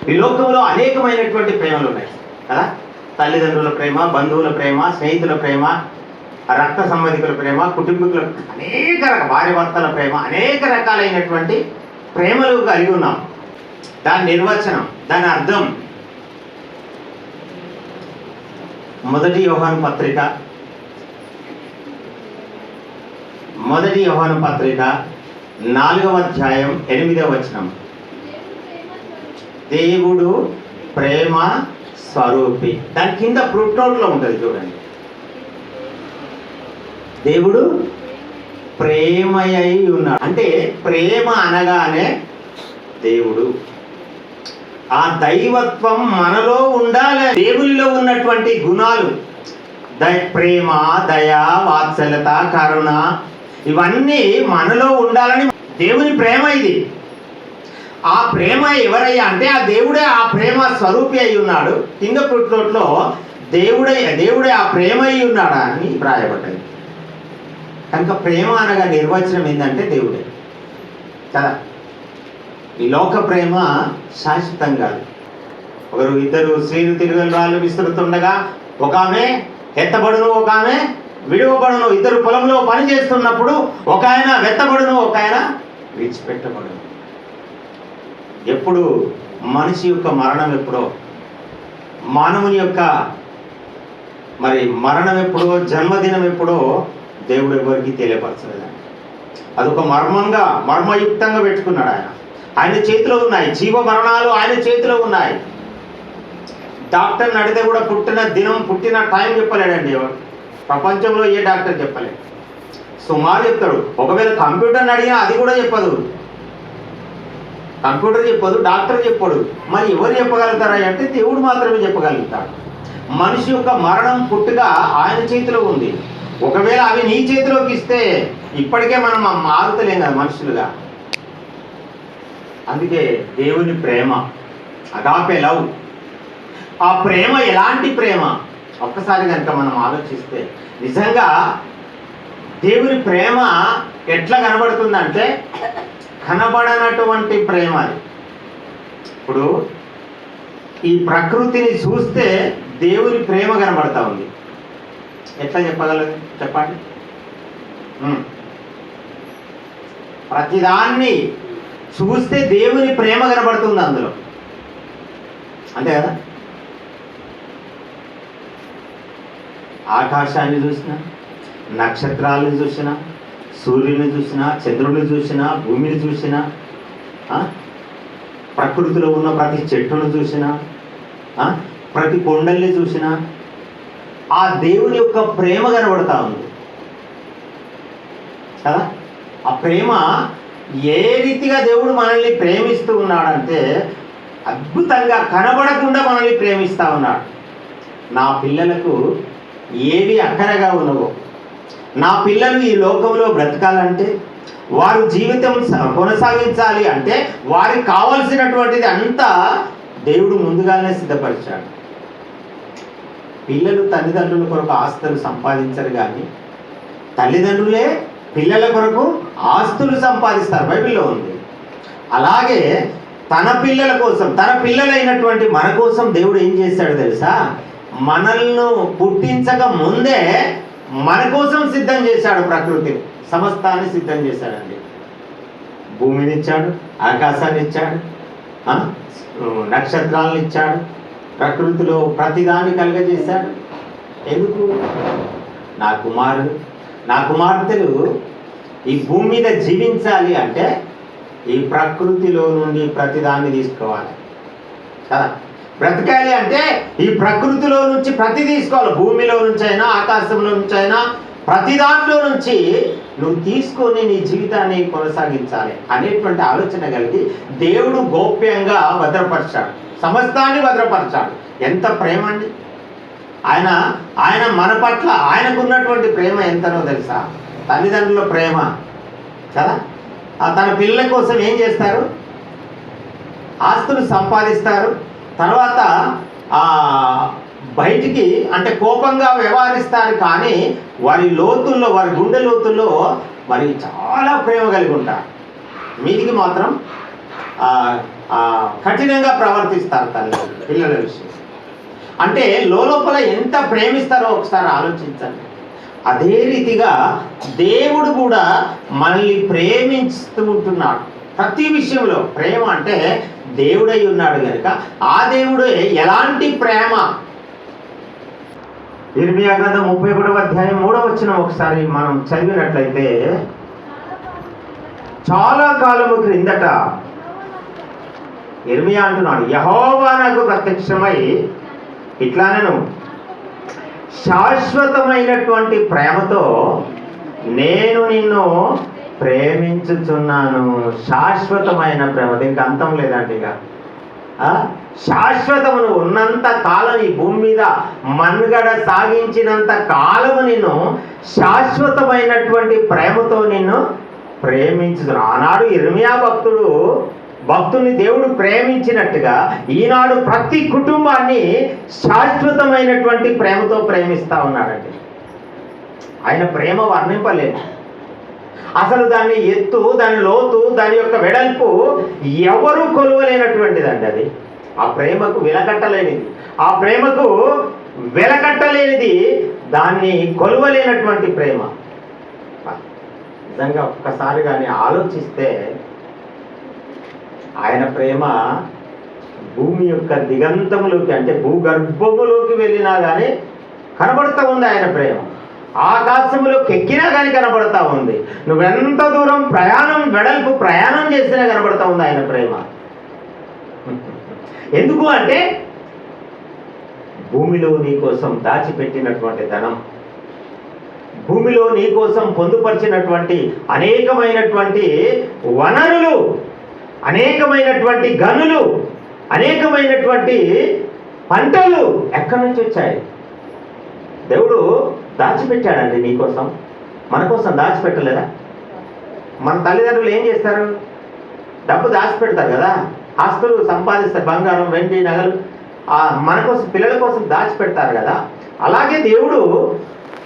ఈ లోకంలో అనేకమైనటువంటి ప్రేమలు ఉన్నాయి కదా. తల్లిదండ్రుల ప్రేమ, బంధువుల ప్రేమ, స్నేహితుల ప్రేమ, రక్త సంబంధికుల ప్రేమ, కుటుంబీకుల, అనేక భార్య భర్తల ప్రేమ, అనేక రకాలైనటువంటి ప్రేమలు కలిగి ఉన్నాం. దాని నిర్వచనం, దాని అర్థం మొదటి యోహాను పత్రిక 4వ అధ్యాయం 8వ వచనం. దేవుడు ప్రేమ స్వరూపి. దాని కింద ఫుట్ నోట్లో ఉంటుంది చూడండి. దేవుడు ప్రేమయ్యి ఉన్నాడు. అంటే ప్రేమ అనగానే దేవుడు, ఆ దైవత్వం మనలో ఉండాలి. దేవునిలో ఉన్నటువంటి గుణాలు, ప్రేమ, దయ, వాత్సల్యత, కరుణ, ఇవన్నీ మనలో ఉండాలని దేవుని ప్రేమ ఇది. ఆ ప్రేమ ఎవరయ్యా అంటే ఆ దేవుడే ఆ ప్రేమ స్వరూపి అయి ఉన్నాడు. కింద పుట్టినట్లో దేవుడే ఆ ప్రేమ అయి ఉన్నాడా అని రాయబడ్డది. కనుక ప్రేమ అనగా నిర్వచనం ఏంటంటే దేవుడే కదా. ఈ లోక ప్రేమ శాశ్వతం కాదు. ఇద్దరు స్త్రీలు తిరుగులు విసురుతుండగా ఒక ఆమె ఎత్తబడును, ఒక ఆమె విడువబడును. ఇద్దరు పొలంలో పని చేస్తున్నప్పుడు ఒక ఆయన వెత్తబడును, ఒక ఆయన విడిచిపెట్టబడును. ఎప్పుడు మనిషి యొక్క మరణం ఎప్పుడో, మానవుని యొక్క మరణం ఎప్పుడో, జన్మదినం ఎప్పుడో దేవుడు ఎవరికి తెలియపరచలేదు. అదొక మర్మయుక్తంగా పెట్టుకున్నాడు. ఆయన చేతిలో ఉన్నాయి. జీవ మరణాలు ఆయన చేతిలో ఉన్నాయి. డాక్టర్ని అడిగితే కూడా పుట్టిన దినం, పుట్టిన టైం చెప్పలేడండి ఎవరు. ప్రపంచంలో ఏ డాక్టర్ చెప్పలేడు. సుమారు చెప్తాడు. ఒకవేళ కంప్యూటర్ని అడిగినా అది కూడా చెప్పదు. కంప్యూటర్ చెప్పదు, డాక్టర్ చెప్పడు. మరి ఎవరు చెప్పగలుగుతారా అంటే దేవుడు మాత్రమే చెప్పగలుగుతాడు. మనిషి యొక్క మరణం, పుట్టుక ఆయన చేతిలో ఉంది. ఒకవేళ అవి నీ చేతిలోకి ఇస్తే ఇప్పటికే మనం మారుతలేం కదా మనుషులుగా. అందుకే దేవుని ప్రేమ, అగాపే లవ్. ఆ ప్రేమ ఎలాంటి ప్రేమ ఒక్కసారి కనుక మనం ఆలోచిస్తే నిజంగా దేవుని ప్రేమ ఎట్లా కనబడుతుందంటే కనబడనటువంటి ప్రేమ అది. ఇప్పుడు ఈ ప్రకృతిని చూస్తే దేవుని ప్రేమ కనబడతా ఉంది. ఎట్లా చెప్పగలరు చెప్పండి? ప్రతిదాన్ని చూస్తే దేవుని ప్రేమ కనబడుతుంది అందులో, అంతే కదా. ఆకాశాన్ని చూసినా, నక్షత్రాలను చూసినా, సూర్యుని చూసినా, చంద్రుని చూసినా, భూమిని చూసినా, ప్రకృతిలో ఉన్న ప్రతి చెట్టును చూసినా, ప్రతి కొండల్ని చూసినా ఆ దేవుని యొక్క ప్రేమ కనబడతా ఉంది కదా. ఆ ప్రేమ ఏ రీతిగా దేవుడు మనల్ని ప్రేమిస్తూ ఉన్నాడంటే అద్భుతంగా కనబడకుండా మనల్ని ప్రేమిస్తూ ఉన్నాడు. నా పిల్లలకు ఏవి అక్కరగా ఉన్నవో, నా పిల్లలు ఈ లోకంలో బ్రతకాలంటే, వారు జీవితం కొనసాగించాలి అంటే వారికి కావలసినటువంటిది అంతా దేవుడు ముందుగానే సిద్ధపరిచాడు. పిల్లలు తల్లిదండ్రుల కొరకు ఆస్తులు సంపాదించరు, కానీ తల్లిదండ్రులే పిల్లల కొరకు ఆస్తులు సంపాదిస్తారు, బైబిల్లో ఉంది. అలాగే తన పిల్లల కోసం, తన పిల్లలైనటువంటి మన కోసం దేవుడు ఏం చేశాడు తెలుసా? మనల్ని పుట్టించక ముందే మన కోసం సిద్ధం చేశాడు. ప్రకృతి సమస్తాన్ని సిద్ధం చేశాడండి. భూమిని ఇచ్చాడు, ఆకాశాన్ని ఇచ్చాడు, నక్షత్రాలను ఇచ్చాడు, ప్రకృతిలో ప్రతిదాన్ని కలుగజేశాడు. ఎందుకు? నా కుమారుడు, నా కుమార్తెలు ఈ భూమి మీద జీవించాలి అంటే ఈ ప్రకృతిలో నుండి ప్రతిదాన్ని తీసుకోవాలి కదా. బ్రతకాలి అంటే ఈ ప్రకృతిలో నుంచి ప్రతి తీసుకోవాలి. భూమిలో నుంచి అయినా, ఆకాశంలో నుంచి అయినా, ప్రతి దాంట్లో నుంచి నువ్వు తీసుకొని నీ జీవితాన్ని కొనసాగించాలి అనేటువంటి ఆలోచన కలిగి దేవుడు గోప్యంగా భద్రపరిచాడు, సమస్తాన్ని భద్రపరిచాడు. ఎంత ప్రేమ అండి! ఆయన మన పట్ల ఆయనకున్నటువంటి ప్రేమ ఎంతనో తెలుసా? తల్లిదండ్రుల ప్రేమ కదా. తన పిల్లల కోసం ఏం చేస్తారు? ఆస్తులు సంపాదిస్తారు. తర్వాత బయటికి అంటే కోపంగా వ్యవహరిస్తారు, కానీ వారి లోతుల్లో, వారి గుండె లోతుల్లో మరి చాలా ప్రేమ కలిగి ఉంటారు. మీదికి మాత్రం కఠినంగా ప్రవర్తిస్తారు తల్లి పిల్లల విషయం. అంటే లోపల ఎంత ప్రేమిస్తారో ఒకసారి ఆలోచించండి. అదే రీతిగా దేవుడు కూడా మనల్ని ప్రేమిస్తూ ఉంటున్నాడు ప్రతి విషయంలో. ప్రేమ అంటే దేవుడై ఉన్నాడు కనుక ఆ దేవుడే ఎలాంటి ప్రేమ. ఇర్మియా గ్రంథం 31వ అధ్యాయం 3వ వచనం ఒకసారి మనం చదివినట్లయితే, చాలా కాలము క్రిందట ఇర్మియా అంటున్నాడు, యెహోవా నాకు ప్రత్యక్షమై ఇట్లానెను, శాశ్వతమైనటువంటి ప్రేమతో నేను నిన్ను ప్రేమించుచున్నాను. శాశ్వతమైన ప్రేమ, దీనికి అంతం లేదండి. ఇక శాశ్వతమును ఉన్నంత కాలం ఈ భూమి మీద మనుగడ సాగించినంత కాలము నిన్ను శాశ్వతమైనటువంటి ప్రేమతో నిన్ను ప్రేమించుతున్నాను. ఆనాడు ఇర్మియా భక్తుని దేవుడు ప్రేమించినట్టుగా ఈనాడు ప్రతి కుటుంబాన్ని శాశ్వతమైనటువంటి ప్రేమతో ప్రేమిస్తా ఉన్నాడండి. ఆయన ప్రేమ వర్ణింపలేదు. అసలు దాన్ని ఎత్తు, దాని లోతు, దాని యొక్క వెడల్పు ఎవరు కొలువలేనటువంటిదండి. అది ఆ ప్రేమకు వెలకట్టలేనిది, ఆ ప్రేమకు వెలకట్టలేనిది, దాన్ని కొలువలేనటువంటి ప్రేమ. నిజంగా ఒక్కసారి కానీ ఆలోచిస్తే ఆయన ప్రేమ భూమి యొక్క దిగంతములోకి, అంటే భూగర్భములోకి వెళ్ళినా కానీ కనబడుతూ ఉంది ఆయన ప్రేమ. ఆకాశంలోకి ఎక్కినా కానీ కనబడతా ఉంది. నువ్వెంత దూరం వెడల్పు ప్రయాణం చేసినా కనబడతా ఉంది ఆయన ప్రేమ. ఎందుకు అంటే భూమిలో నీ కోసం దాచిపెట్టినటువంటి ధనం, భూమిలో నీ కోసం పొందుపరిచినటువంటి అనేకమైనటువంటి వనరులు, అనేకమైనటువంటి గనులు, అనేకమైనటువంటి పంటలు ఎక్కడి నుంచి వచ్చాయి? దేవుడు దాచిపెట్టాడండి నీకోసం, మన కోసం దాచిపెట్టలేదా? మన తల్లిదండ్రులు ఏం చేస్తారు? డబ్బు దాచిపెడతారు కదా, ఆస్తులు సంపాదిస్తారు, బంగారం, వెండి, నగలు మన కోసం, పిల్లల కోసం దాచిపెడతారు కదా. అలాగే దేవుడు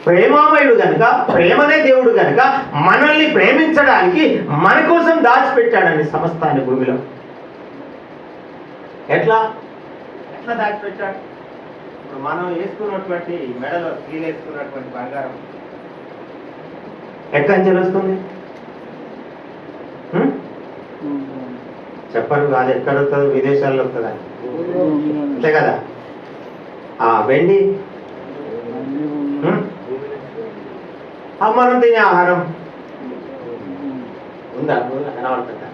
ప్రేమామయుడు కనుక, ప్రేమనే దేవుడు కనుక మనల్ని ప్రేమించడానికి మన కోసం దాచిపెట్టాడండి సమస్తాన్ని భూమిలో. ఎట్లా దాచిపెట్టాడు? ఇప్పుడు మనం వేసుకున్నటువంటి మెడలో కీలు వేసుకున్నటువంటి బంగారం ఎక్కడి నుంచి వస్తుంది? చెప్పరు, అది ఎక్కడ వస్తుంది? విదేశాల్లో వస్తుందని, అంతే కదా. వెండి మనం తినే ఆహారం ఉందా? కనబడుతుందా?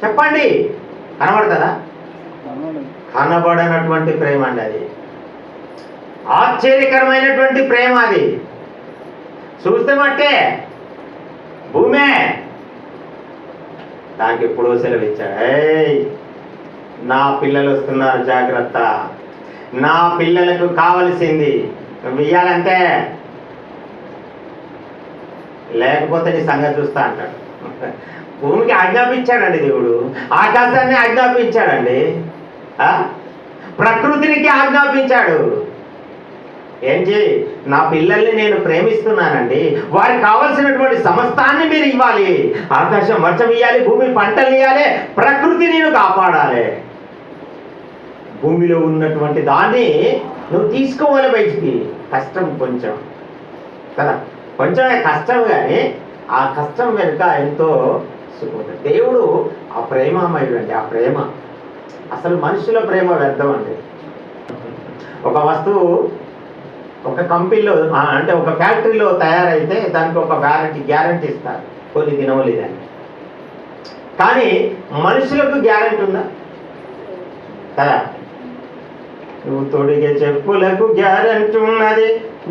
చెప్పండి, కనబడుతుందా? కనబడనటువంటి ప్రేమ అండి అది. ఆశ్చర్యకరమైనటువంటి ప్రేమ అది. చూస్తే మట్టే భూమే, దానికి ఎప్పుడో సెలవిచ్చాడు, ఏయ్ నా పిల్లలు వస్తున్నారు జాగ్రత్త, నా పిల్లలకు కావలసింది నువ్వు ఇయ్యాలంటే, లేకపోతే నీ సంగతి చూస్తా అంటాడు. భూమికి ఆజ్ఞాపించాడండి దేవుడు, ఆకాశాన్ని ఆజ్ఞాపించాడండి, ప్రకృతినికి ఆజ్ఞాపించాడు. ఏంటి? నా పిల్లల్ని నేను ప్రేమిస్తున్నానండి, వారికి కావలసినటువంటి సమస్తాన్ని మీరు ఇవ్వాలి. ఆకాశం వర్షం ఇవ్వాలి, భూమి పంటలు ఇవ్వాలి, ప్రకృతి నేను కాపాడాలి. భూమిలో ఉన్నటువంటి దాన్ని నువ్వు తీసుకోవాలి బయటికి. కష్టం కొంచెం కదా, కొంచెమే కష్టం, కానీ ఆ కష్టం వెనుక ఎంతో సుఖం. దేవుడు ఆ ప్రేమామయుడు అండి. ఆ ప్రేమ, అసలు మనుషుల ప్రేమ వ్యర్థం అండి. ఒక వస్తువు ఒక కంపెనీలో, అంటే ఒక ఫ్యాక్టరీలో తయారైతే దానికి ఒక గ్యారంటీ ఇస్తారు, కొన్ని దినములు ఇదని. కానీ మనుషులకు గ్యారంటీ ఉందా? కదా. నువ్వు తొడిగే చెప్పులకు గ్యారంటీ ఉన్నది,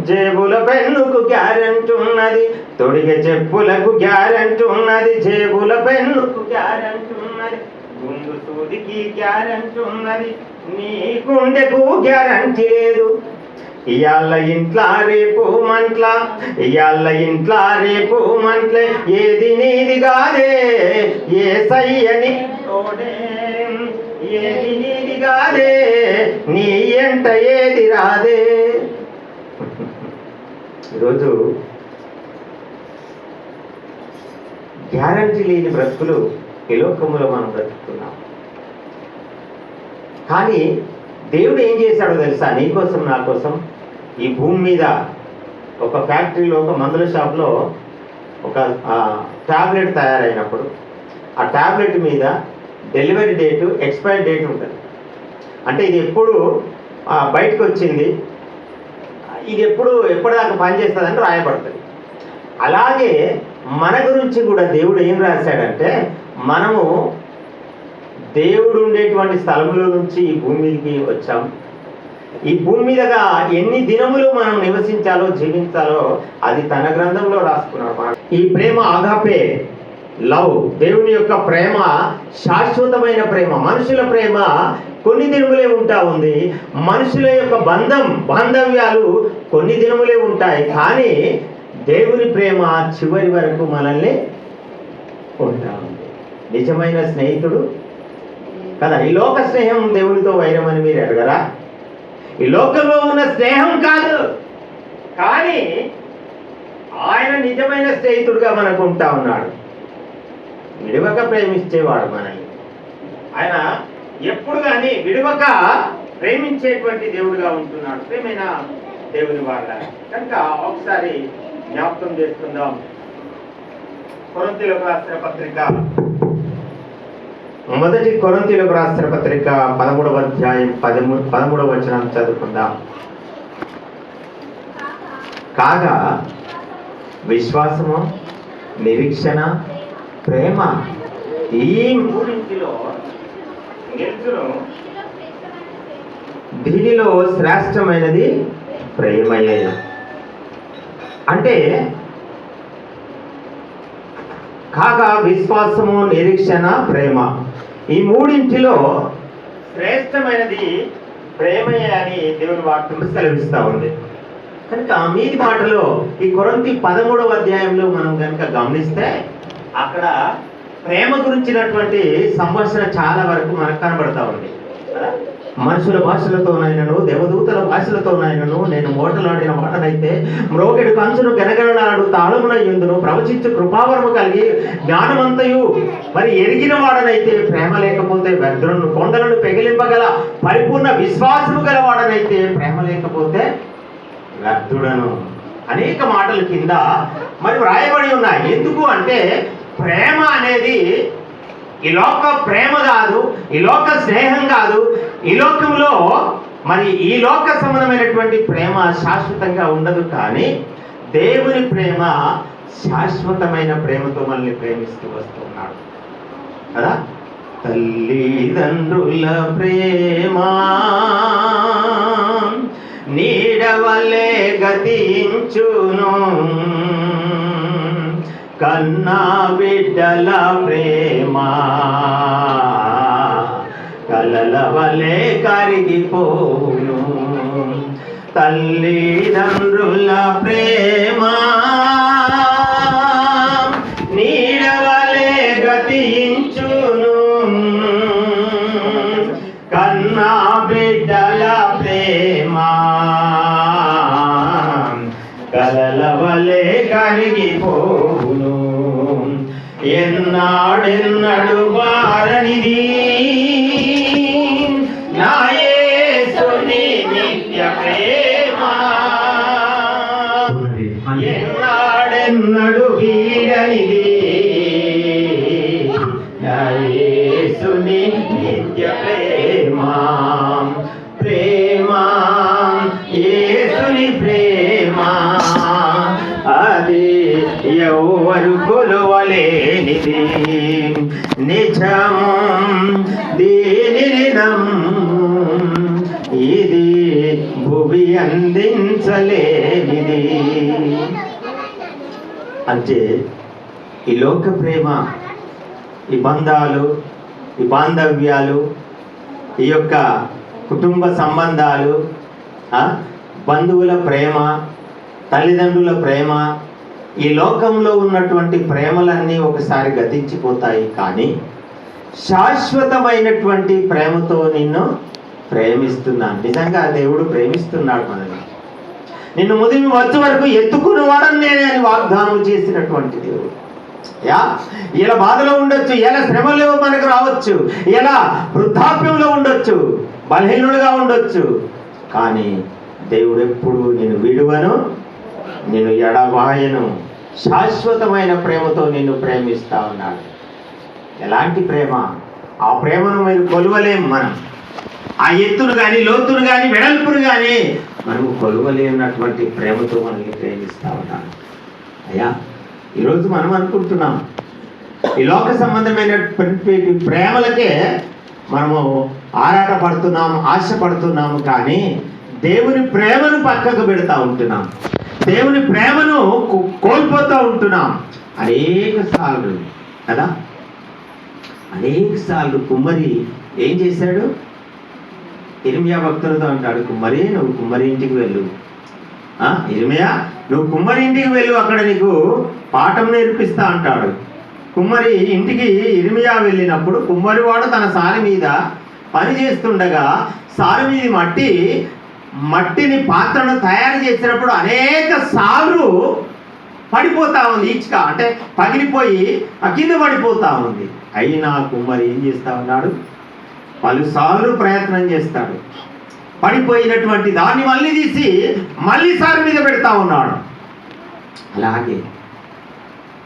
జేబుల పెన్నుకు గ్యారంటీ ఉన్నది. తొడిగే చెప్పులకు గ్యారంటీ ఉన్నది, జేబుల పెన్నుకు గ్యారంటీ ఉన్నది, గుండు సూదికి గ్యారంటీ ఉన్నది, నీ గుండెకు గ్యారంటీ లేదు. ఇయాళ్ళ ఇంట్లా రేపు మంట్ల, ఇయాళ్ళ ఇంట్లా రేపు మంట్లే, ఏది నీది కాదే యేసయ్యని తోడే, ఏది నీది కాదే నీ ఎంట ఏది రాదే. ఈరోజు గ్యారంటీ లేని బ్రతుకులు ఈ లోకంలో మనం బ్రతుకుతున్నాం. కానీ దేవుడు ఏం చేశాడో తెలుసా? నీకోసం నా కోసం ఈ భూమి మీద ఒక ఫ్యాక్టరీలో, ఒక మందుల షాప్లో ఒక ట్యాబ్లెట్ తయారైనప్పుడు ఆ ట్యాబ్లెట్ మీద డెలివరీ డేటు, ఎక్స్పైరీ డేట్ ఉంటుంది. అంటే ఇది ఎప్పుడు బయటకు వచ్చింది, ఇది ఎప్పటిదాకా పనిచేస్తుందని రాయబడుతుంది. అలాగే మన గురించి కూడా దేవుడు ఏం రాశాడంటే, మనము దేవుడు ఉండేటువంటి స్థలంలో నుంచి ఈ భూమికి వచ్చాం. ఈ భూమి మీదగా ఎన్ని దినములు మనం నివసించాలో, జీవించాలో అది తన గ్రంథంలో రాసుకున్నాడు. ఈ ప్రేమ ఆగాపే లవ్, దేవుని యొక్క ప్రేమ శాశ్వతమైన ప్రేమ. మనుషుల ప్రేమ కొన్ని దినములే ఉంటా ఉంది. మనుషుల యొక్క బాంధవ్యాలు కొన్ని దినములే ఉంటాయి. కానీ దేవుని ప్రేమ చివరి వరకు మనల్ని ఉంటా ఉంది. నిజమైన స్నేహితుడు కదా. ఈ లోక స్నేహం దేవునితో వైరం అని మీరు అడగరా? ఈ లోకంలో ఉన్న స్నేహం కాదు, కానీ ఆయన నిజమైన స్నేహితుడుగా మనకు ఉంటా ఉన్నాడు. విడవక ప్రేమించేవాడు మనల్ని. ఆయన ఎప్పుడు కానీ విడవక ప్రేమించేటువంటి దేవుడుగా ఉంటున్నాడు. ప్రేమైన దేవుని వాళ్ళ కనుక ఒకసారి జ్ఞాపకం చేసుకుందాం. కొరింథీయులకు రాసిన పత్రిక, మొదటి కొరింథీయులకు రాసిన పత్రిక 13వ అధ్యాయం 13వ వచనం చదువుకుందాం. కాగా విశ్వాసము, నిరీక్షణ, ప్రేమ, ఈ మూడింటిలో దీనిలో శ్రేష్టమైనది ప్రేమయే. అంటే కాగా విశ్వాసము, నిరీక్షణ, ప్రేమ, ఈ మూడింటిలో శ్రేష్టమైనది ప్రేమయే అని దేవుని వాక్యం సెలవిస్తూ ఉంది. కనుక మీది మాటలో ఈ కొరింథీ 13వ అధ్యాయంలో మనం కనుక గమనిస్తే అక్కడ ప్రేమ గురించినటువంటి సంభాషణ చాలా వరకు మనకు కనబడతా ఉంది. మనుషుల భాషలతోనైనను, దేవదూతల భాషలతోనైనను నేను మోటలాడిన మాటనైతే, మ్రోగెడు కంచును గనగనలాడు తాళమున యందును ప్రవచించు కృపావరము కలిగి జ్ఞానమంతయు మరి ఎరిగిన వాడనైతే, ప్రేమ లేకపోతే వ్యర్థులను కొండలను పెగిలింపగల పరిపూర్ణ విశ్వాసము గల వాడనైతే, ప్రేమ లేకపోతే వ్యర్థుడను. అనేక మాటల కింద మరి వ్రాయబడి ఉన్నాయి. ఎందుకు అంటే ప్రేమ అనేది ఈ లోక ప్రేమ కాదు, ఈ లోక స్నేహం కాదు. ఈ లోకంలో మరి ఈ లోక సంబంధమైనటువంటి ప్రేమ శాశ్వతంగా ఉండదు. కానీ దేవుని ప్రేమ శాశ్వతమైన ప్రేమతో మనల్ని ప్రేమిస్తూ వస్తున్నాడు కదా. తల్లిదండ్రుల ప్రేమ నీడవలే గతించును, కన్నా బిడ్డల ప్రేమ కలల వలె కరిగిపోను. తల్లిదండ్రుల ప్రేమ నీడవలే గతించును, కన్నా బిడ్డల ప్రేమ కలల వలె కరిగిపోను. ఎన్నాడెన్నడు వారనిది నా యేసుని నిత్య ప్రేమ, ఎన్నాడెన్నడు వీడనిది నా యేసుని నిత్య ప్రేమ. ప్రేమ యేసుని ప్రేమ అది ఎవరు కొలువలేనిది, నిజము దీనిని నమ్ము, ఇది భూమి అందించలేనిది. అంటే ఈ లోక ప్రేమ, ఈ బంధాలు, ఈ బాంధవ్యాలు, ఈ యొక్క కుటుంబ సంబంధాలు, బంధువుల ప్రేమ, తల్లిదండ్రుల ప్రేమ, ఈ లోకంలో ఉన్నటువంటి ప్రేమలన్నీ ఒకసారి గతించిపోతాయి. కానీ శాశ్వతమైనటువంటి ప్రేమతో నిన్ను ప్రేమిస్తున్నాను. నిజంగా దేవుడు ప్రేమిస్తున్నాడు మనల్ని. నిన్ను ముదిమి వచ్చే వరకు ఎత్తుకుని వాడని నేనే అని వాగ్దానం చేసినటువంటి దేవుడు. ఇలా బాధలో ఉండొచ్చు, ఇలా శ్రమలో మనకు రావచ్చు, ఇలా వృద్ధాప్యంలో ఉండొచ్చు, బలహీనుడుగా ఉండొచ్చు, కానీ దేవుడు ఎప్పుడు నేను విడువను, నేను ఎడబాయను, శాశ్వతమైన ప్రేమతో నిన్ను ప్రేమిస్తా ఉన్నాడు. ఎలాంటి ప్రేమ? ఆ ప్రేమను మీరు కొలువలేం. మనం ఆ ఎత్తును కానీ, లోతును కానీ, వెడల్పును కానీ మనము కొలువలేనటువంటి ప్రేమతో మనల్ని ప్రేమిస్తా ఉన్నాడు. అయ్యా, ఈరోజు మనం అనుకుంటున్నాం ఈ లోక సంబంధమైన ప్రేమలకే మనము ఆరాట పడుతున్నాము, ఆశపడుతున్నాము, కానీ దేవుని ప్రేమను పక్కకు పెడతా ఉంటున్నాం, దేవుని ప్రేమను కోల్పోతూ ఉంటున్నాం. అనేక సార్లు కదా, అనేక సార్లు కుమ్మరి ఏం చేశాడు? ఇర్మియా భక్తులతో అంటాడు, కుమ్మరి నువ్వు కుమ్మరి ఇంటికి వెళ్ళు, ఇర్మియా నువ్వు కుమ్మరి ఇంటికి వెళ్ళు, అక్కడ నీకు పాఠం నేర్పిస్తా అంటాడు. కుమ్మరి ఇంటికి ఇర్మియా వెళ్ళినప్పుడు కుమ్మరివాడు తన సారి మీద పని చేస్తుండగా సారి మీద మట్టిని పాత్రను తయారు చేసినప్పుడు అనేక సార్లు పడిపోతా ఉంది, ఇటుక అంటే పగిలిపోయి కింద పడిపోతా ఉంది. అయినా కుమ్మరి ఏం చేస్తా ఉన్నాడు? పలుసార్లు ప్రయత్నం చేస్తాడు, పడిపోయినటువంటి దాన్ని మళ్ళీ తీసి మళ్ళీ సారి మీద పెడతా ఉన్నాడు. అలాగే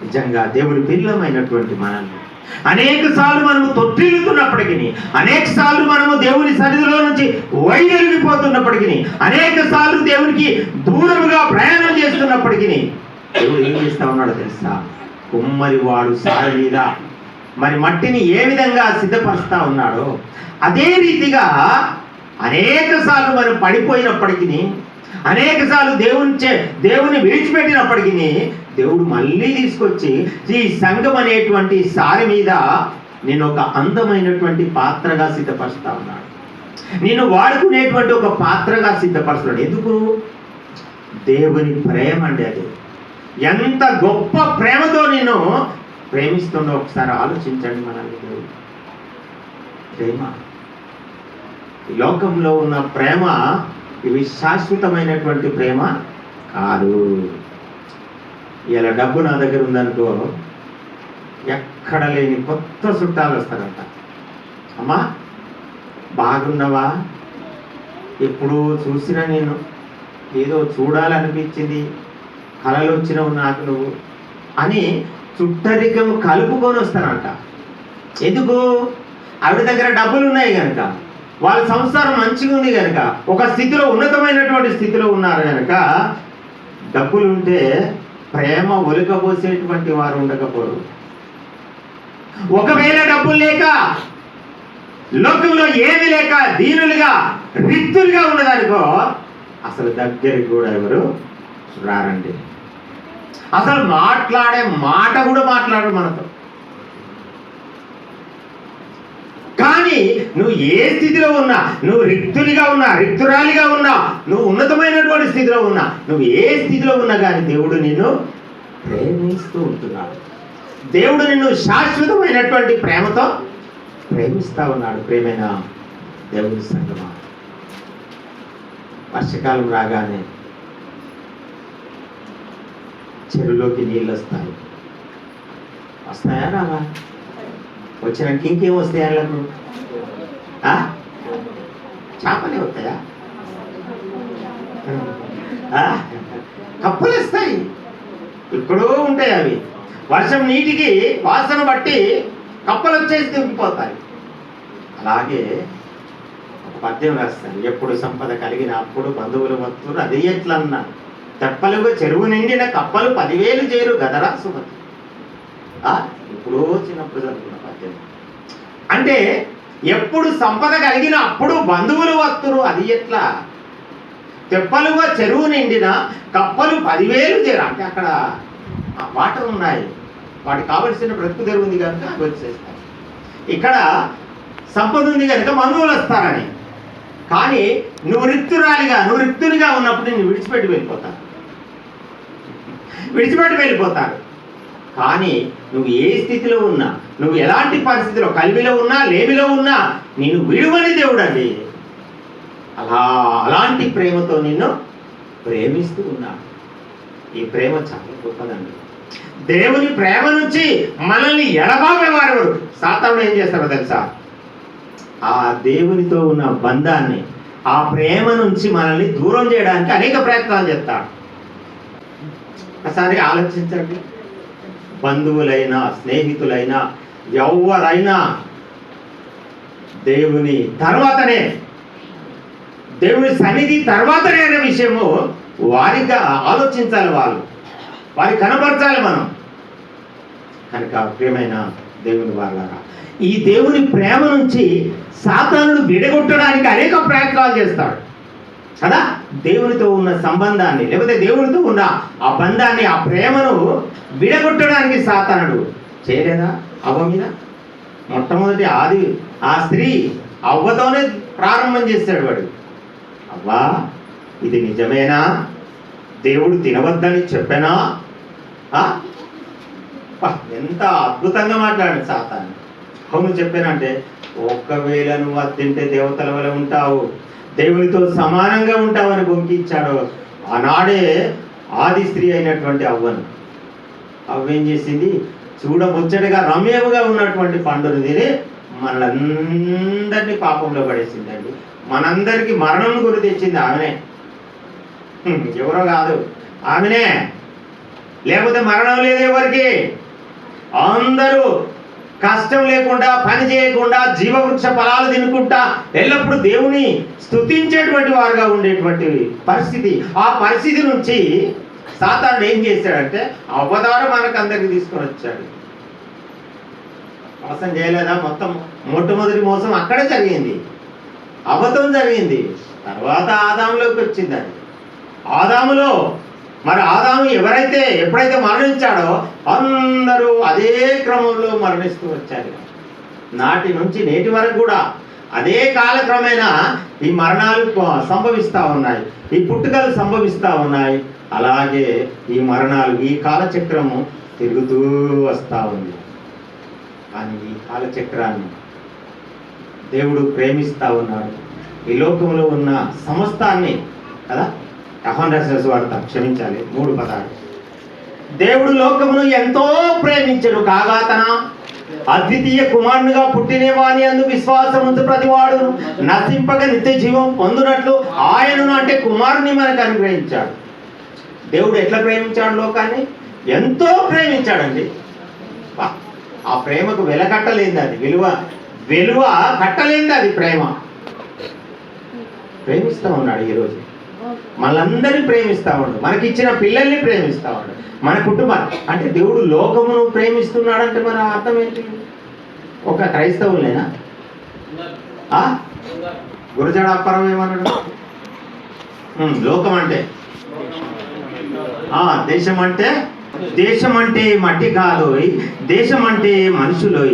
నిజంగా దేవుడి పిల్లమైనటువంటి మనల్ని అనేక సార్లు మనము తొట్టిల్లుతున్నప్పటికీ, అనేక సార్లు మనము దేవుని సన్నిధిలో నుంచి వైదొలిగిపోతున్నప్పటికీ, అనేక సార్లు దేవునికి దూరముగా ప్రయాణం చేస్తున్నప్పటికీ దేవుడు ఏం చేస్తా ఉన్నాడో తెలుసా? కుమ్మరి వాడు సారి మీద మరి మట్టిని ఏ విధంగా సిద్ధపరుస్తా ఉన్నాడో అదే రీతిగా అనేక సార్లు మనం పడిపోయినప్పటికీ, అనేక సార్లు దేవుని విడిచిపెట్టినప్పటికీ దేవుడు మళ్ళీ తీసుకొచ్చి ఈ సంఘం అనేటువంటి సారి మీద నేను ఒక అందమైనటువంటి పాత్రగా సిద్ధపరుస్తా ఉన్నాడు, నేను వాడుకునేటువంటి ఒక పాత్రగా సిద్ధపరుస్తున్నాడు. ఎందుకు? దేవుని ప్రేమ అండి. అది ఎంత గొప్ప ప్రేమతో నేను ప్రేమిస్తుండో ఒకసారి ఆలోచించండి. మనల్ని దేవుడు ప్రేమ, ఈ లోకంలో ఉన్న ప్రేమ ఇవి శాశ్వతమైనటువంటి ప్రేమ కాదు. ఇలా డబ్బు నా దగ్గర ఉందనుకో, ఎక్కడ లేని కొత్త చుట్టాలు వస్తారంట. అమ్మా బాగున్నావా, ఎప్పుడు చూసినా నేను ఏదో చూడాలనిపించింది, కళలు వచ్చినవు నాకు నువ్వు అని చుట్టరికం కలుపుకొని వస్తారంట. ఎందుకు? ఆవిడ దగ్గర డబ్బులు ఉన్నాయి కనుక, వాళ్ళ సంసారం మంచిగా ఉంది కనుక, ఒక స్థితిలో ఉన్నతమైనటువంటి స్థితిలో ఉన్నారు కనుక. డబ్బులు ఉంటే ప్రేమ ఒలికబోసేటువంటి వారు ఉండకపోరు. ఒకవేళ డబ్బులు లేక, లోకంలో ఏమి లేక దీనులుగా రిక్తులుగా ఉన్నదనుకో, అసలు దగ్గరికి కూడా ఎవరు రారండి. అసలు మాట్లాడే మాట కూడా మాట్లాడరు మనతో. కానీ నువ్వు ఏ స్థితిలో ఉన్నా, నువ్వు రిక్తునిగా ఉన్నా, రిక్తురాలిగా ఉన్నా, నువ్వు ఉన్నతమైనటువంటి స్థితిలో ఉన్నా, నువ్వు ఏ స్థితిలో ఉన్నా కానీ దేవుడు నిన్ను ప్రేమిస్తూ ఉంటున్నాడు. దేవుడు నిన్ను శాశ్వతమైనటువంటి ప్రేమతో ప్రేమిస్తా ఉన్నాడు. ప్రేమైన దేవుని సంగమా, వర్షాకాలం రాగానే చెరువులోకి నీళ్ళు వస్తాయా రావా? వచ్చినాక ఇంకేం వస్తాయా? వాళ్ళకు చేపలే వస్తాయా? కప్పలు వస్తాయి, ఎక్కడో ఉంటాయి అవి. వర్షం నీటికి వాసన బట్టి కప్పలు వచ్చేసి దింపిపోతాయి. అలాగే ఒక పద్యం రాస్తాను, ఎప్పుడు సంపద కలిగిన అప్పుడు బంధువులు వస్తువులు అది ఎట్లన్నా తెప్పలుగా చెరువు నిండిన కప్పలు 10,000 చేరు గదరా సుమతి. ఇప్పుడు చిన్నప్పుడు చదువుకున్న పద్యం. అంటే ఎప్పుడు సంపద కలిగిన అప్పుడు బంధువులు వస్తురు అది ఎట్లా? తెప్పలుగా చెరువు నిండిన కప్పలు 10,000 చేరు. అంటే అక్కడ వాటర్ ఉన్నాయి, వాటికి కావలసిన బ్రతుకు తెరువు ఉంది కనుక అవి వచ్చేస్తాయి. ఇక్కడ సంపద ఉంది కనుక బంధువులు వస్తారని. కానీ నువ్వు రిక్తునిగా ఉన్నప్పుడు నేను విడిచిపెట్టి వెళ్ళిపోతాను. కానీ నువ్వు ఏ స్థితిలో ఉన్నా, నువ్వు ఎలాంటి పరిస్థితిలో, కలివిలో ఉన్నా లేమిలో ఉన్నా, నేను విడువని దేవుడు అండి. అలాంటి ప్రేమతో నిన్ను ప్రేమిస్తూ ఉన్నాను. ఈ ప్రేమ చాలా గొప్పదండి. దేవుని ప్రేమ నుంచి మనల్ని ఎడబాపేవారు సాతానుడు ఏం చేస్తారో తెలుసా? ఆ దేవునితో ఉన్న బంధాన్ని, ఆ ప్రేమ నుంచి మనల్ని దూరం చేయడానికి అనేక ప్రయత్నాలు చేస్తాడు. ఒకసారి ఆలోచించండి. బంధువులైనా, స్నేహితులైనా, ఎవరైనా దేవుని తర్వాతనే, దేవుని సన్నిధి తర్వాతనే అనే విషయము వారిగా ఆలోచించాలి, వారికి కనపరచాలి మనం. కనుక ప్రియమైన దేవుని వాళ్ళారా, ఈ దేవుని ప్రేమ నుంచి సాతానుడు విడగొట్టడానికి అనేక ప్రయత్నాలు చేస్తాడు కదా. దేవునితో ఉన్న సంబంధాన్ని, లేకపోతే దేవునితో ఉన్న ఆ బంధాన్ని, ఆ ప్రేమను విడగొట్టడానికి సాతానుడు చేయలేదా అవ్వ మీద? మొట్టమొదటి ఆ స్త్రీ అవ్వతోనే ప్రారంభం చేశాడు వాడు. అవ్వా, ఇది నిజమేనా? దేవుడు తినవద్దని చెప్పానా? ఎంత అద్భుతంగా మాట్లాడాడు సాతాను. అవును చెప్పానంటే, ఒకవేళ నువ్వు అది తింటే దేవతల వల్ల ఉంటావు, దేవునితో సమానంగా ఉంటావని బొంకిచ్చాడు. ఆనాడే ఆది స్త్రీ అయినటువంటి అవ్వను. అవ్వేం చేసింది? చూడముచ్చటగా రమ్యముగా ఉన్నటువంటి పండును తిని మనలందరినీ పాపంలో పడేసిందండి. మనందరికీ మరణం గురి తెచ్చింది ఆమెనే, ఎవరో కాదు, ఆమెనే. లేకపోతే మరణం లేదు ఎవరికి. అందరూ కష్టం లేకుండా, పని చేయకుండా, జీవవృక్ష ఫలాలు తినుకుంటా ఎల్లప్పుడూ దేవుని స్తుతించేటువంటి వారుగా ఉండేటువంటి పరిస్థితి. ఆ పరిస్థితి నుంచి సాతానుడు ఏం చేశాడంటే అవతారం మనకు అందరికి తీసుకొని వచ్చాడు. మోసం చేయలేదా? మొత్తం మొట్టమొదటి మోసం అక్కడే జరిగింది, అబద్ధం జరిగింది. తర్వాత ఆదాములోకి వచ్చింది అది. ఆదాములో మరి ఆదాము ఎప్పుడైతే మరణించాడో అందరూ అదే క్రమంలో మరణిస్తూ వచ్చారు. నాటి నుంచి నేటి వరకు కూడా అదే కాలక్రమేణా ఈ మరణాలు సంభవిస్తూ ఉన్నాయి, ఈ పుట్టుకలు సంభవిస్తూ ఉన్నాయి. అలాగే ఈ మరణాలు, ఈ కాలచక్రము తిరుగుతూ వస్తూ ఉంది. కానీ ఈ కాలచక్రాన్ని దేవుడు ప్రేమిస్తూ ఉన్నాడు. ఈ లోకంలో ఉన్న సమస్తాన్ని కదా. యోహాను రాసిన సువార్త, క్షమించాలి, 3:16. దేవుడు లోకమును ఎంతో ప్రేమించెను కాగా తన అద్వితీయ కుమారునిగా పుట్టిన వాని యందు విశ్వాసముంచు ప్రతివాడు నశింపక నిత్య జీవం పొందునట్లు ఆయనను, అంటే కుమారుని మనకు అనుగ్రహించాడు. దేవుడు ఎట్లా ప్రేమించాడు లోకాన్ని? ఎంతో ప్రేమించాడండి. ఆ ప్రేమకు వెలకట్టలేంది, అది విలువ కట్టలేంది అది ప్రేమ. ప్రేమిస్తూ ఉన్నాడు ఈరోజు, మనందరినీ ప్రేమిస్తూ ఉన్నాడు, మనకిచ్చిన పిల్లల్ని ప్రేమిస్తూ ఉన్నాడు, మన కుటుంబాన్ని. అంటే దేవుడు లోకమును ప్రేమిస్తున్నాడంటే మన అర్థం ఏంటి? ఒక క్రైస్తవులేనా? గురజాడ అప్పారావు ఏమన్నాడు? లోకం అంటే దేశం అంటే మట్టి కాదు, దేశం అంటే మనుషులు.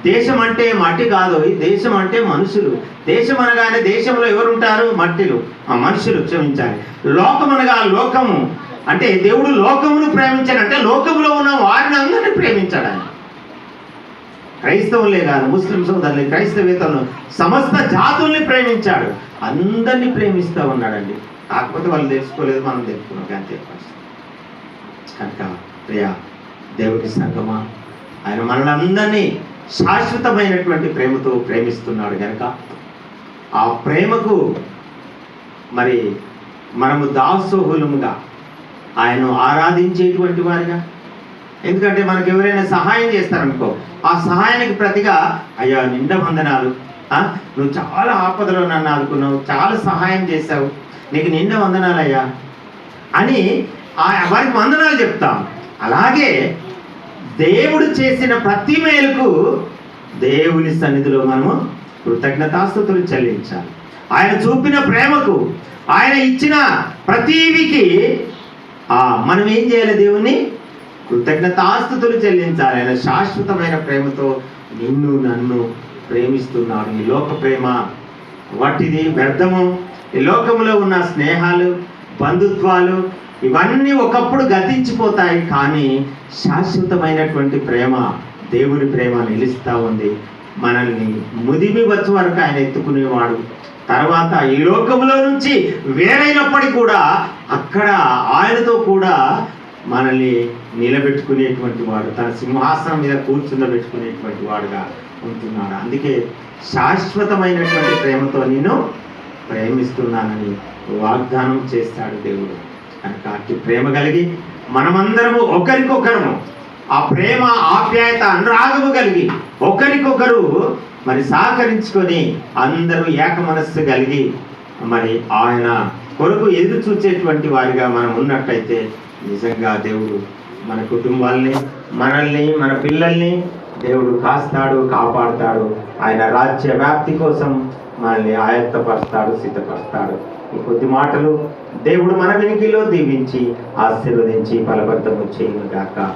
దేశం అంటే మట్టి కాదు, దేశం అంటే మనుషులు. దేశం అనగానే దేశంలో ఎవరుంటారు? మట్టిలు, మనుషులు, క్షమించాలి. లోకం అనగా లోకము, అంటే దేవుడు లోకమును ప్రేమించాడంటే లోకములో ఉన్న వారిని అందరినీ ప్రేమించాడు ఆయన. క్రైస్తవులే కాదు, ముస్లిం సోదరుల్ని, క్రైస్తవేతలను, సమస్త జాతుల్ని ప్రేమించాడు. అందరినీ ప్రేమిస్తూ ఉన్నాడండి. కాకపోతే వాళ్ళు తెలుసుకోలేదు, మనం తెలుసుకున్నాం అంతే. కనుక ప్రియా దేవుడి సంగమా, ఆయన మనల్ని అందరినీ శాశ్వతమైనటువంటి ప్రేమతో ప్రేమిస్తున్నాడు. కనుక ఆ ప్రేమకు మరి మనము దాసోహులముగా ఆయన్ను ఆరాధించేటువంటి వారిగా. ఎందుకంటే మనకు ఎవరైనా సహాయం చేస్తారనుకో, ఆ సహాయానికి ప్రతిగా అయ్యా నిండా వందనాలు, నువ్వు చాలా ఆపదలో నన్ను ఆదుకున్నావు, చాలా సహాయం చేశావు, నీకు నిండా వందనాలు అయ్యా అని వారికి వందనాలు చెప్తాం. అలాగే దేవుడు చేసిన ప్రతి మేలుకు దేవుని సన్నిధిలో మనము కృతజ్ఞతాస్తుతులు చెల్లించాలి. ఆయన చూపిన ప్రేమకు, ఆయన ఇచ్చిన ప్రతీవికి మనం ఏం చేయాలి? దేవుని కృతజ్ఞతాస్తుతులు చెల్లించాలి. ఆయన శాశ్వతమైన ప్రేమతో నిన్ను నన్ను ప్రేమిస్తున్నాడు. ఈ లోక ప్రేమ వాటిది వ్యర్థము. ఈ లోకంలో ఉన్న స్నేహాలు, బంధుత్వాలు ఇవన్నీ ఒకప్పుడు గతించిపోతాయి, కానీ శాశ్వతమైనటువంటి ప్రేమ, దేవుని ప్రేమ నిలుస్తూ ఉంది. మనల్ని ముదిమి వచ్చే వరకు ఆయన ఎత్తుకునేవాడు, తర్వాత ఈ లోకంలో నుంచి వేరైనప్పటికీ కూడా అక్కడ ఆయనతో కూడా మనల్ని నిలబెట్టుకునేటువంటి వాడు, తన సింహాసనం మీద కూర్చుండబెట్టుకునేటువంటి వాడుగా ఉంటున్నాడు. అందుకే శాశ్వతమైనటువంటి ప్రేమతో నేను ప్రేమిస్తున్నానని వాగ్దానం చేస్తాడు దేవుడు. కనుక అట్టి ప్రేమ కలిగి మనమందరము ఒకరికొకరము ఆ ప్రేమ ఆప్యాయత అనురాగము కలిగి ఒకరికొకరు మరి సహకరించుకొని అందరూ ఏక మనస్సు కలిగి మరి ఆయన కొరకు ఎదురు చూచేటువంటి వారిగా మనం ఉన్నట్టయితే నిజంగా దేవుడు మన కుటుంబాల్ని, మనల్ని, మన పిల్లల్ని దేవుడు కాస్తాడు, కాపాడుతాడు. ఆయన రాజ్య వ్యాప్తి కోసం మనల్ని ఆయత్తపరుస్తాడు, సిద్ధపరుస్తాడు. ఈ కొద్ది మాటలు దేవుడు మన వెనుకలో దీవించి ఆశీర్వదించి ఫలభరితము చేయును గాక.